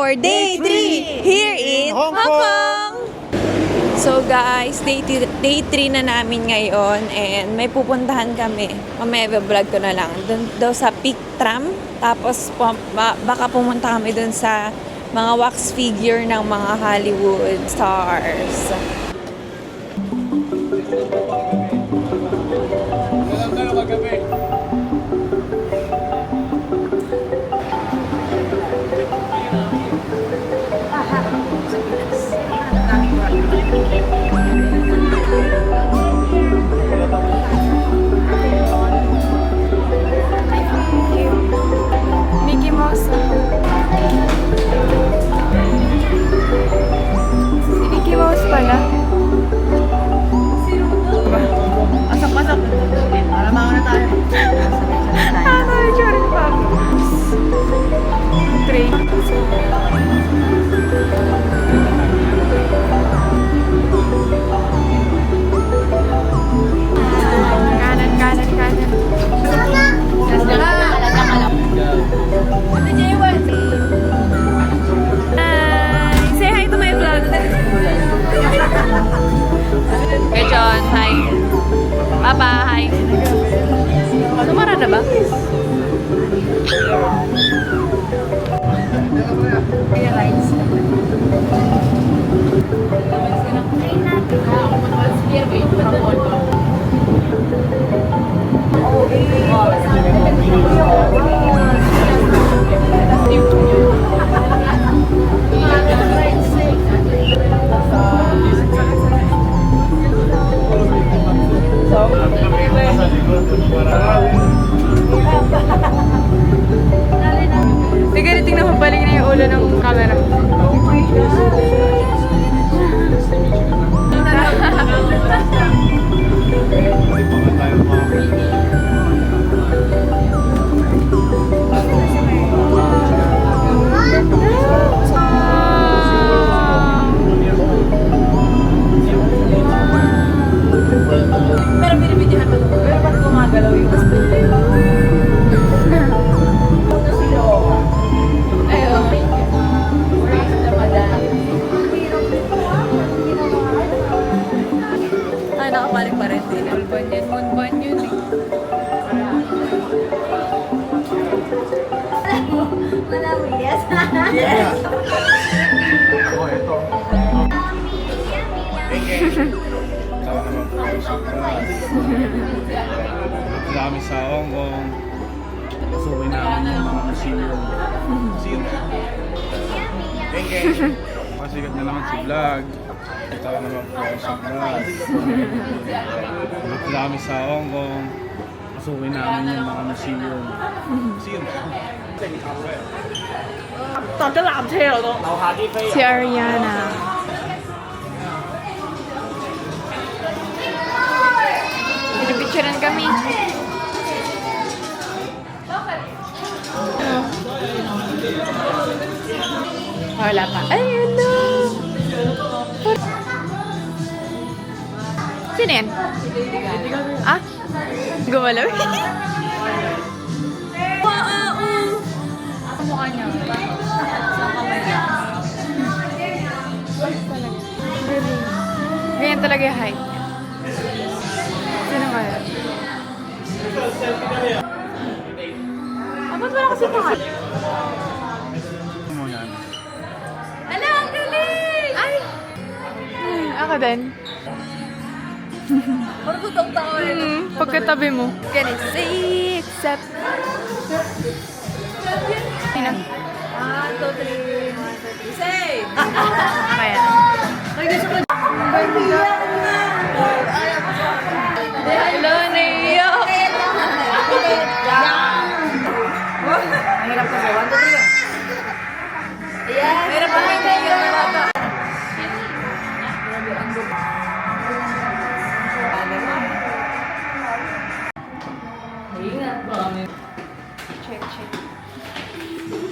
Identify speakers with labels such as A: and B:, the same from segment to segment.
A: for day 3 here in Hong Kong. So guys, day 3 na namin ngayon and may pupuntahan kami. Mamaya vlog ko na lang. Doon daw sa Peak Tram. Tapos baka pumunta kami doon sa mga wax figure ng mga Hollywood stars. Mickey Mouse. Si Mickey Mouse pala. Pasok-pasok. Para mauna tayo. Ano yung itsura ni Papa? Train. Kanan. Say hi to my vlog. Hey John, hi. Papa, hi. Sumara na ba? Sige, tingnan mo, balik na yung ulo ng camera. Pero binibidyohan pa ito. Pero ba't gumagalaw yung ay, nakapalik pa rin din. Moonbon yun eh.
B: Malawi, yes.
A: Yes!
C: Oh, ito. Dami sa Hong Kong. Suwi namin yung mga museum. Masigat na naman si vlog. Ito naman po sa vlog. Dami sa Hong Kong. Suwi namin yung mga museum.
A: Si Ariana. Pinipicturean kami. Wala pa. Ay, ano? Sino yan? Ah? Gumalaw? Mukha niya. Sa kamay niya. Ganyan talaga yung height niya. Sino kaya? Ba't wala kasi pangal? Ala, ang galing! Ay! Ako din.
B: Parang tutong tao eh.
A: Pagkatabi mo. Can it say except? Sino?
B: 1, 2, 3. 1, 2, 3. Say!
A: Kaya.
B: Ay, gusto ko.
A: Hello, Neo!
B: Mahirap kasi. 1, 2, 3 lang. Ayan. Mahirap pa kayo tayo yung bata.
A: Check.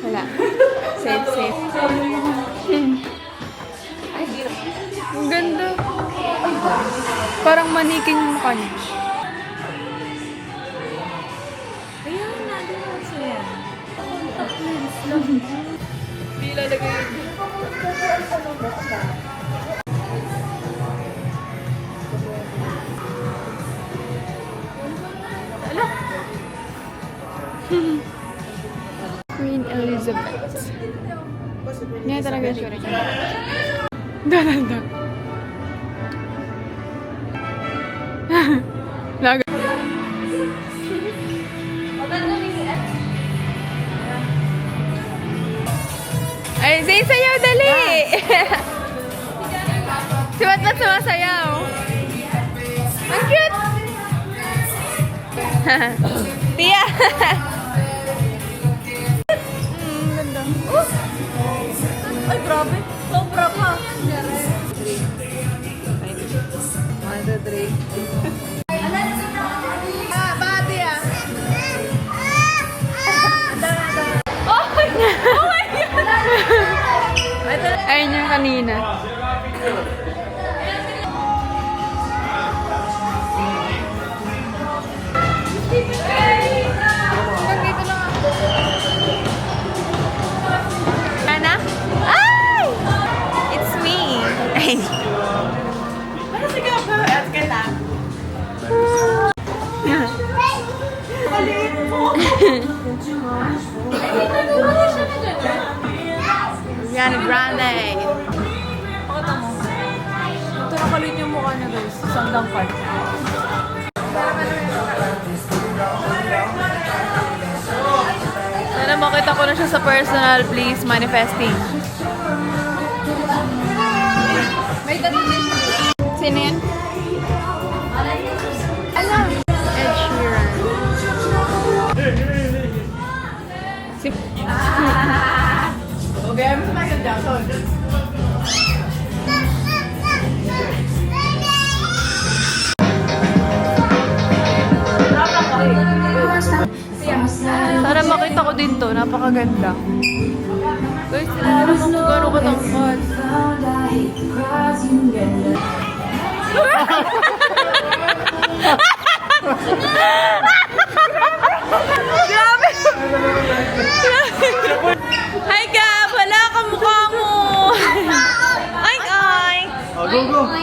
A: Wala. Safe. Ay, ang ganda. Parang maniking yung mukha niya.
B: Ayan, nandun ako siya.
A: ilalagay yun. Ala! Queen Elizabeth. Ngayon talaga siya rin. Dananda. Laga. Ay, Zane, sayaw, dali! Si Matmat sumasayaw. Ang cute! Tia! Ganda. Ay, grabe. Sobra pa. 1, 2, 3. Baka Tia. Oh my God! Ayun yung kanina. Nandito lang ako. Ana? Ay! It's me. Ay. Ano sige ako? At kita. Ariana Grande. Pakita mo. Ito nakalit yung mukha niya guys. Sandang part. Sana makita ko na siya sa personal, please. Manifesting. May tatlong. Sino yan? Alam. Ed Sheeran. Si... Okay, I'm Michael Jackson. Sana makita ko din to, napakaganda. Guys, alam mo kung gano'n katangkad. Grabe! Hi Gab! Wala ka mukha mo! Ay, ay!
C: Go, go! 1,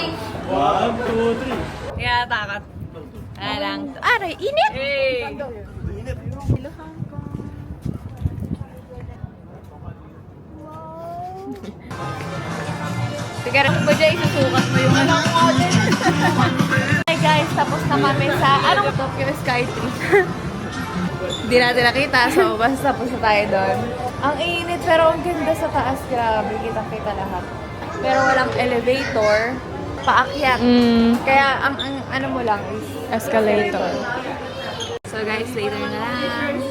C: 2, 3.
A: Kaya takot. Alang. Aray, init! Hey! Sige, ba dyan isusukat mo yung ano? Hi guys, tapos na kami sa anong Tokyo Skytree. Hindi natin nakita, so basta tapos na tayo doon. Ang init, pero ang ganda sa taas. Grabe, kita-kita lahat. Pero walang elevator, paakyat. Kaya ang ano mo lang is escalator. So guys, later na lang.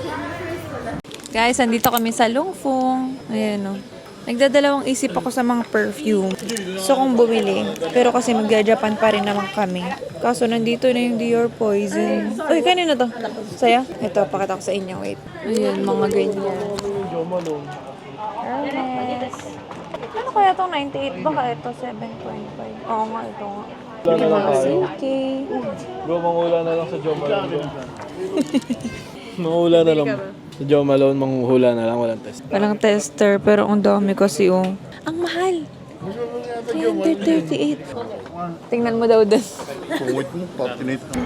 A: Guys, andito kami sa Lungfung. Ayan o. Nagdadalawang isip ako sa mga perfume. So kung bumili. Pero kasi magja-Japan pa rin naman kami. Kaso nandito na yung Dior Poison. Uy, kanina to? Saya? Ito, pakita ko sa inyo. Wait. Ayan, mga ganyan. Hermes. Ano kaya itong 98? Baka ito 7.5. Oo nga, ito nga. May mga CK.
C: Bro, mangula na lang sa Joe Malone. Mangula na lang. Sa Joe Malone, manghula na lang. Walang test.
A: Walang tester, pero ang dami kasi yung... Ang mahal! 338. Tingnan mo daw doon.
C: Pungit mo, patinate ka.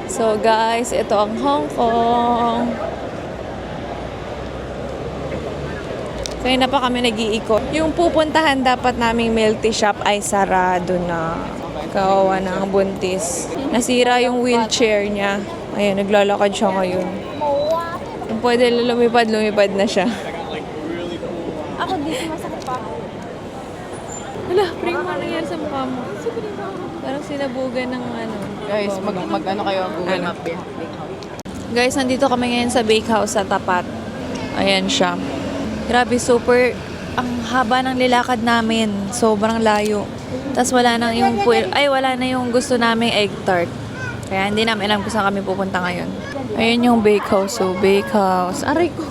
A: So guys, ito ang Hong Kong. Kaya na pa kami nag-iikot. Yung pupuntahan dapat naming milk tea shop ay sarado na. Kawawa na ang buntis. Nasira yung wheelchair niya. Ayun, naglalakad siya ngayon. Kung pwede lumipad, lumipad na siya. Ako dito masakit pa. Hala, pring mo nangyari sa mukha mo. Parang sinabugan ng ano.
B: Guys, mag-ano kayo Google Map eh.
A: Guys, nandito kami ngayon sa bakehouse sa tapat. Ayan siya. Grabe, super, ang haba ng nilakad namin. Sobrang layo. Tapos wala na yung, wala na yung gusto naming egg tart. Kaya hindi namin alam kung saan kami pupunta ngayon. Ayun yung bakehouse. So, bakehouse. Aray ko.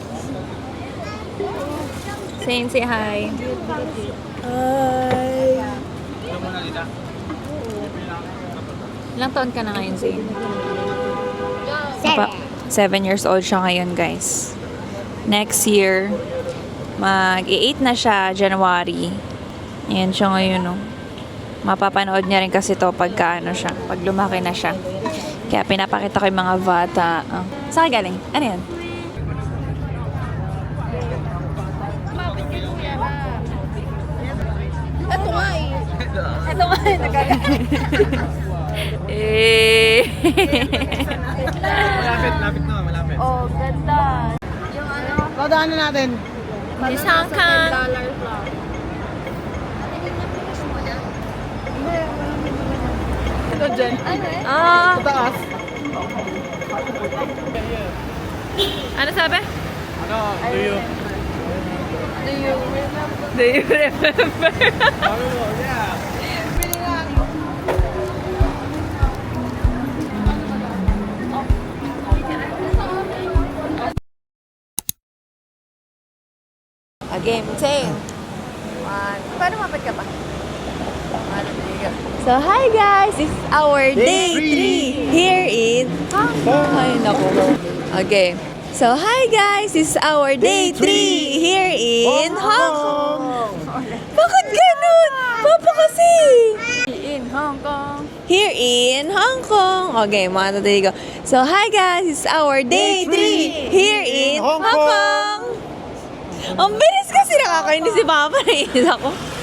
A: Saying, say hi. Hi. Ilang taon ka na ngayon, Zane? 7 years old siya ngayon, guys. Next year, mag-8 na siya, January. Ayan siya ngayon, no. Mapapanood niya rin kasi to pagka ano siya, pag lumaki na siya. Kaya pinapakita ko yung mga bata. Oh. Saan ka galing? Ano yan?
B: Ito nga eh.
A: Ito nga, eh.
C: Malapit na, malapit.
B: Oh, ganda. Yung ano,
C: Dadaanan natin.
A: Miss Hong Kong.
B: dollar flower.
C: Ito dyan.
B: Ano eh?
A: Ah,
C: Taas.
A: ano sabi?
C: Ano, do you?
B: Do you remember?
A: Do you remember?
C: Sabi mo, yeah.
A: A game, say. Paano mapit ka pa? So, hi guys! This is our day 3 here in Hong Kong. Ay, naku. Okay. So, hi guys! This is our day 3 here in Hong Kong. Bakit ganun? Papa kasi!
B: In Hong Kong.
A: Here in Hong Kong. Okay, mga tatay ko. So, hi guys! This is our day 3 here in Hong Kong. Ang bilis kasi nakakainis si Papa. Nainis ako.